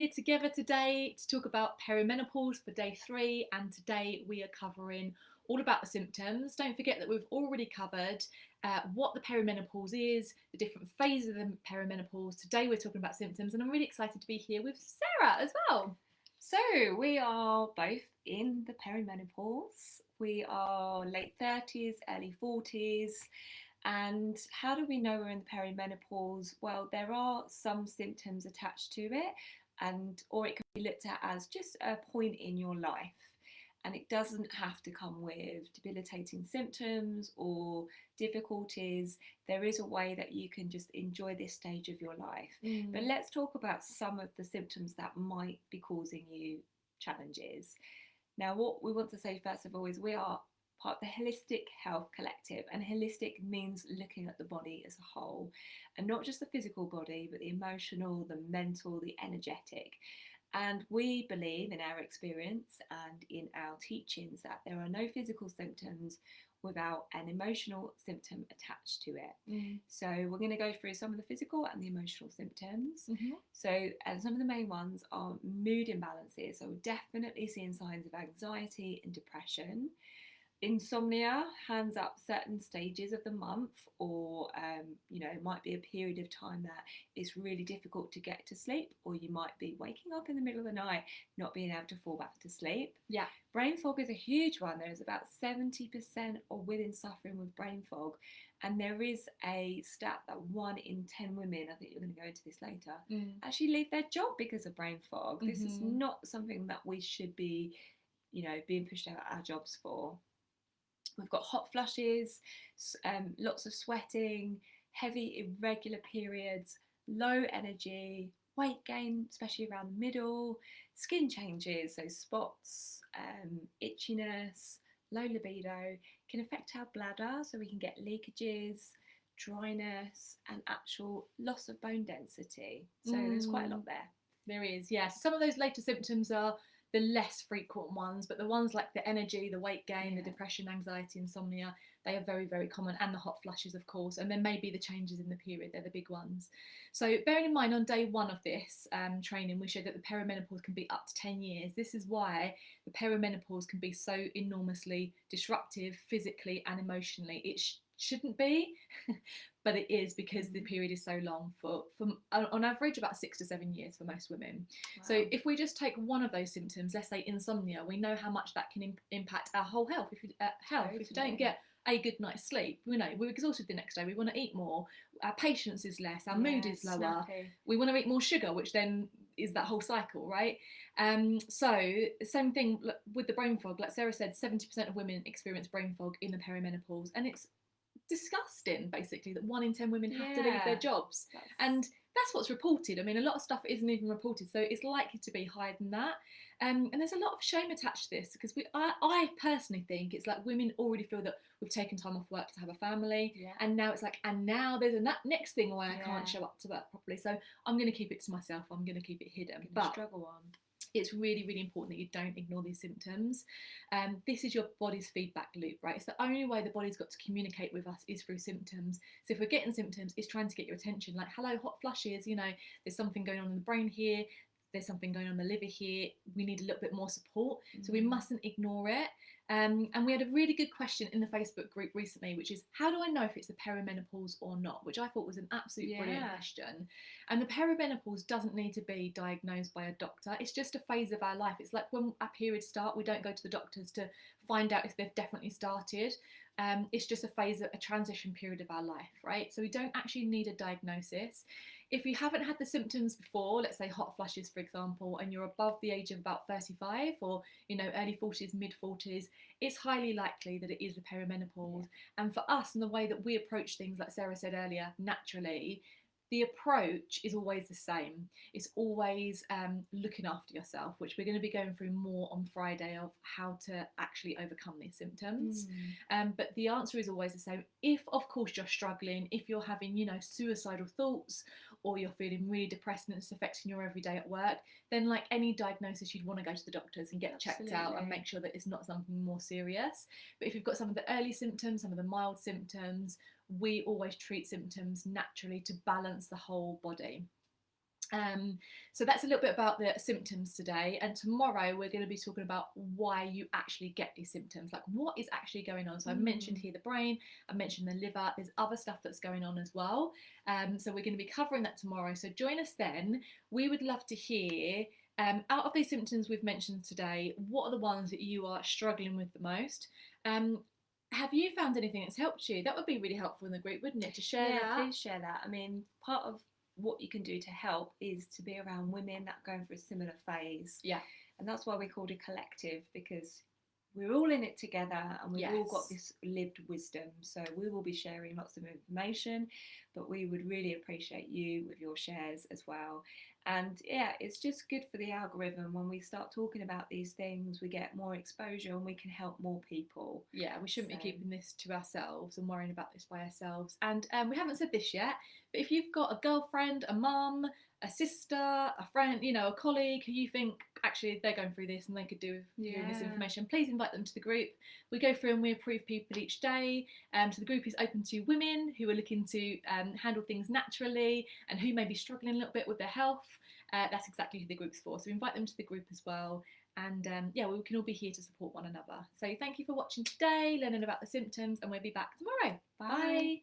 here together today to talk about perimenopause for day 3, and today we are covering all about the symptoms. Don't forget that we've already covered what the perimenopause is, the different phases of the perimenopause. Today we're talking about symptoms, and I'm really excited to be here with Sarah as well. So we are both in the perimenopause. We are late 30s, early 40s. And how do we know we're in the perimenopause? Well, there are some symptoms attached to it, or it can be looked at as just a point in your life. And it doesn't have to come with debilitating symptoms or difficulties. There is a way that you can just enjoy this stage of your life. But let's talk about some of the symptoms that might be causing you challenges. Now, what we want to say first of all is we are part of the Holistic Health Collective, and holistic means looking at the body as a whole, and not just the physical body, but the emotional, the mental, the energetic. And we believe in our experience and in our teachings that there are no physical symptoms without an emotional symptom attached to it. So we're going to go through some of the physical and the emotional symptoms. So some of the main ones are mood imbalances. So we're definitely seeing signs of anxiety and depression. Insomnia, hands up certain stages of the month, or it might be a period of time that it's really difficult to get to sleep, or you might be waking up in the middle of the night not being able to fall back to sleep. Brain fog is a huge one. There's about 70% of women suffering with brain fog, and there is a stat that 1 in 10 women, I think you're going to go into this later, actually leave their job because of brain fog. This is not something that we should be being pushed out of our jobs for. We've got hot flushes, lots of sweating, heavy irregular periods, low energy, weight gain, especially around the middle, skin changes, so spots, itchiness, low libido, can affect our bladder, so we can get leakages, dryness, and actual loss of bone density. So there's quite a lot there. There is, yes. Some of those later symptoms are the less frequent ones, but the ones like the energy, the weight gain, the depression, anxiety, insomnia, they are very, very common, and the hot flushes, of course, and then maybe the changes in the period, they're the big ones. So bearing in mind, on day 1 of this training, we showed that the perimenopause can be up to 10 years. This is why the perimenopause can be so enormously disruptive physically and emotionally. It shouldn't be, but it is, because the period is so long, for on average about 6 to 7 years for most women. Wow. So if we just take one of those symptoms, let's say insomnia, we know how much that can impact our whole health. If you don't get a good night's sleep, we're exhausted the next day, we want to eat more, our patience is less, our mood is lower, snappy. We want to eat more sugar, which then is that whole cycle, right? So same thing with the brain fog. Like Sarah said, 70% of women experience brain fog in the perimenopause, and it's disgusting, basically, that 1 in 10 women have to leave their jobs. And that's what's reported. I mean, a lot of stuff isn't even reported, so it's likely to be higher than that. And there's a lot of shame attached to this, because I personally think it's like women already feel that we've taken time off work to have a family, and now it's like, and now there's a next thing why I can't show up to work properly, so I'm going to keep it to myself, I'm going to keep it hidden. But struggle on. It's really, really important that you don't ignore these symptoms. This is your body's feedback loop, right? It's the only way the body's got to communicate with us is through symptoms. So if we're getting symptoms, it's trying to get your attention. Like, hello, hot flushes, there's something going on in the brain here, there's something going on in the liver here, we need a little bit more support. So we mustn't ignore it. And we had a really good question in the Facebook group recently, which is, how do I know if it's the perimenopause or not? Which I thought was an absolute brilliant question. And the perimenopause doesn't need to be diagnosed by a doctor. It's just a phase of our life. It's like when our periods start, we don't go to the doctors to find out if they've definitely started. It's just a transition period of our life, right? So we don't actually need a diagnosis. If you haven't had the symptoms before, let's say hot flushes, for example, and you're above the age of about 35, or early 40s, mid 40s, it's highly likely that it is the perimenopause. And for us, and the way that we approach things, like Sarah said earlier, naturally, the approach is always the same. It's always looking after yourself, which we're going to be going through more on Friday, of how to actually overcome these symptoms. But the answer is always the same. If, of course, you're struggling, if you're having, suicidal thoughts, or you're feeling really depressed and it's affecting your everyday at work, then like any diagnosis, you'd want to go to the doctors and get checked out and make sure that it's not something more serious. But if you've got some of the early symptoms, some of the mild symptoms, we always treat symptoms naturally to balance the whole body. So that's a little bit about the symptoms today, and tomorrow we're going to be talking about why you actually get these symptoms, like what is actually going on. So I mentioned here the brain, I mentioned the liver, there's other stuff that's going on as well. So we're going to be covering that tomorrow, so join us then. We would love to hear, out of these symptoms we've mentioned today, what are the ones that you are struggling with the most. Have you found anything that's helped you? That would be really helpful in the group, wouldn't it, to share Yeah, that? please share that. I mean, part of what you can do to help is to be around women that are going through a similar phase. Yeah. And that's why we called it collective, because we're all in it together and we've all got this lived wisdom. So we will be sharing lots of information, but we would really appreciate you with your shares as well. And yeah, it's just good for the algorithm. When we start talking about these things, we get more exposure and we can help more people. Yeah, we shouldn't be keeping this to ourselves and worrying about this by ourselves. And we haven't said this yet, but if you've got a girlfriend, a mum, a sister, a friend, you know, a colleague who you think actually they're going through this and they could do with hearing this information, please invite them to the group. We go through and we approve people each day. So the group is open to women who are looking to handle things naturally and who may be struggling a little bit with their health. That's exactly who the group's for. So invite them to the group as well. And yeah, we can all be here to support one another. So thank you for watching today, learning about the symptoms, and we'll be back tomorrow. Bye. Bye.